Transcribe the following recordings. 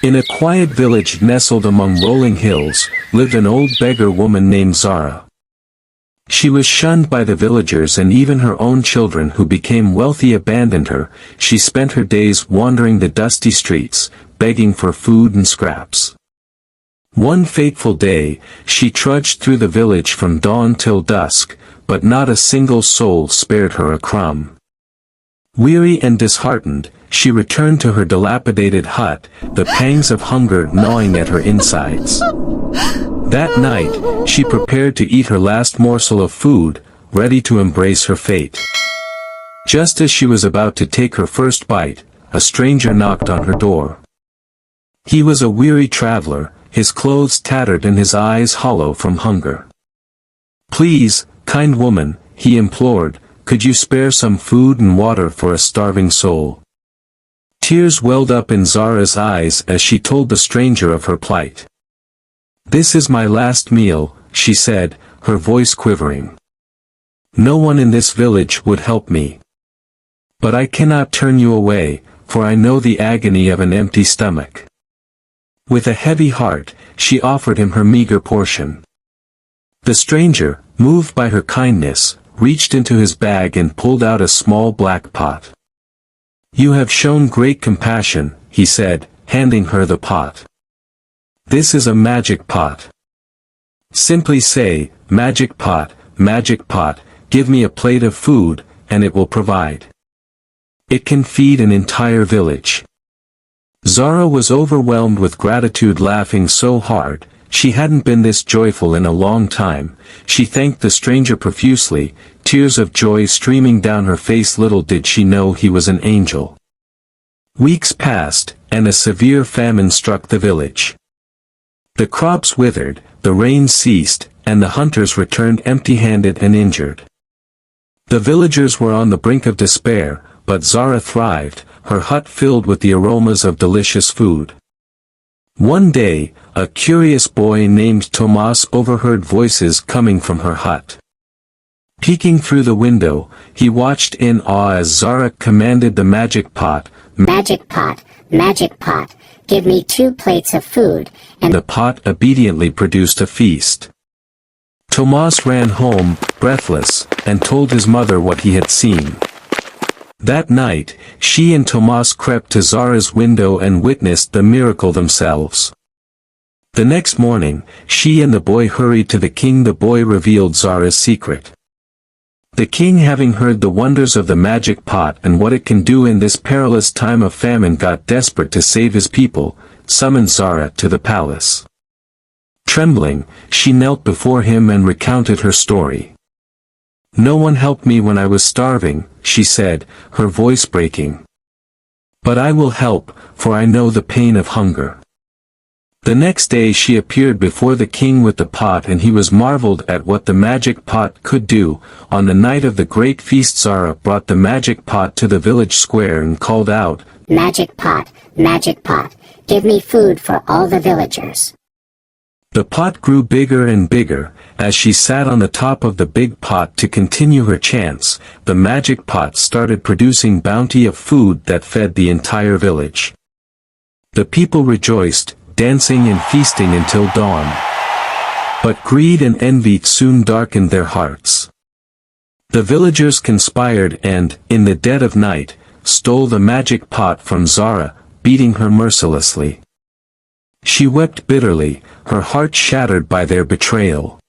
In a quiet village nestled among rolling hills, lived an old beggar woman named Zara. She was shunned by the villagers, and even her own children who became wealthy abandoned her. She spent her days wandering the dusty streets, begging for food and scraps. One fateful day, she trudged through the village from dawn till dusk, but not a single soul spared her a crumb. Weary and disheartened, she returned to her dilapidated hut, the pangs of hunger gnawing at her insides. That night, she prepared to eat her last morsel of food, ready to embrace her fate. Just as she was about to take her first bite, a stranger knocked on her door. He was a weary traveler, his clothes tattered and his eyes hollow from hunger. "Please, kind woman," he implored, "could you spare some food and water for a starving soul?" Tears welled up in Zara's eyes as she told the stranger of her plight. "This is my last meal," she said, her voice quivering. "No one in this village would help me. But I cannot turn you away, for I know the agony of an empty stomach." With a heavy heart, she offered him her meager portion. The stranger, moved by her kindness, reached into his bag and pulled out a small black pot. "You have shown great compassion," he said, handing her the pot. "This is a magic pot. Simply say, 'Magic pot, give me a plate of food,' and it will provide. It can feed an entire village." Zara was overwhelmed with gratitude, laughing so hard, she hadn't been this joyful in a long time. She thanked the stranger profusely, tears of joy streaming down her face. Little did she know he was an angel. Weeks passed, and a severe famine struck the village. The crops withered, the rain ceased, and the hunters returned empty-handed and injured. The villagers were on the brink of despair, but Zara thrived, her hut filled with the aromas of delicious food. One day, a curious boy named Tomas overheard voices coming from her hut. Peeking through the window, he watched in awe as Zara commanded the magic pot, "Magic pot, give me 2 plates of food," and the pot obediently produced a feast. Tomas ran home, breathless, and told his mother what he had seen. That night, she and Tomas crept to Zara's window and witnessed the miracle themselves. The next morning, she and the boy hurried to the king. The boy revealed Zara's secret. The king, having heard the wonders of the magic pot and what it can do in this perilous time of famine, got desperate to save his people, summoned Zara to the palace. Trembling, she knelt before him and recounted her story. "No one helped me when I was starving," she said, her voice breaking. "But I will help, for I know the pain of hunger." The next day she appeared before the king with the pot, and he was marveled at what the magic pot could do. On the night of the great feast, Zara brought the magic pot to the village square and called out, Magic pot, give me food for all the villagers." The pot grew bigger and bigger. As she sat on the top of the big pot to continue her chants, the magic pot started producing bounty of food that fed the entire village. The people rejoiced, dancing and feasting until dawn. But greed and envy soon darkened their hearts. The villagers conspired and, in the dead of night, stole the magic pot from Zara, beating her mercilessly. She wept bitterly, her heart shattered by their betrayal.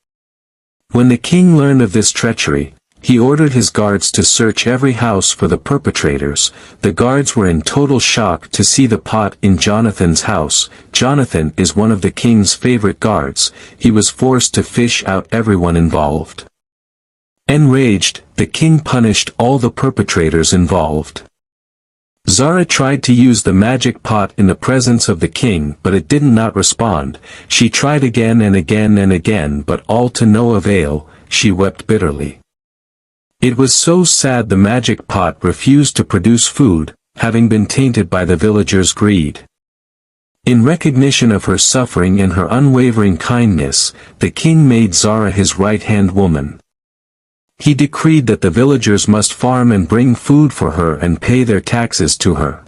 When the king learned of this treachery, he ordered his guards to search every house for the perpetrators. The guards were in total shock to see the pot in Jonathan's house. Jonathan is one of the king's favorite guards. He was forced to fish out everyone involved. Enraged, the king punished all the perpetrators involved. Zara tried to use the magic pot in the presence of the king, but it did not respond. She tried again and again and again, but all to no avail. She wept bitterly. It was so sad. The magic pot refused to produce food, having been tainted by the villagers' greed. In recognition of her suffering and her unwavering kindness, the king made Zara his right-hand woman. He decreed that the villagers must farm and bring food for her and pay their taxes to her.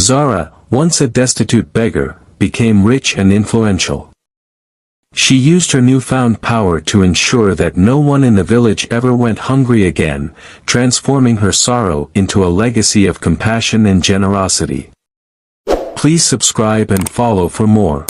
Zara, once a destitute beggar, became rich and influential. She used her newfound power to ensure that no one in the village ever went hungry again, transforming her sorrow into a legacy of compassion and generosity. Please subscribe and follow for more.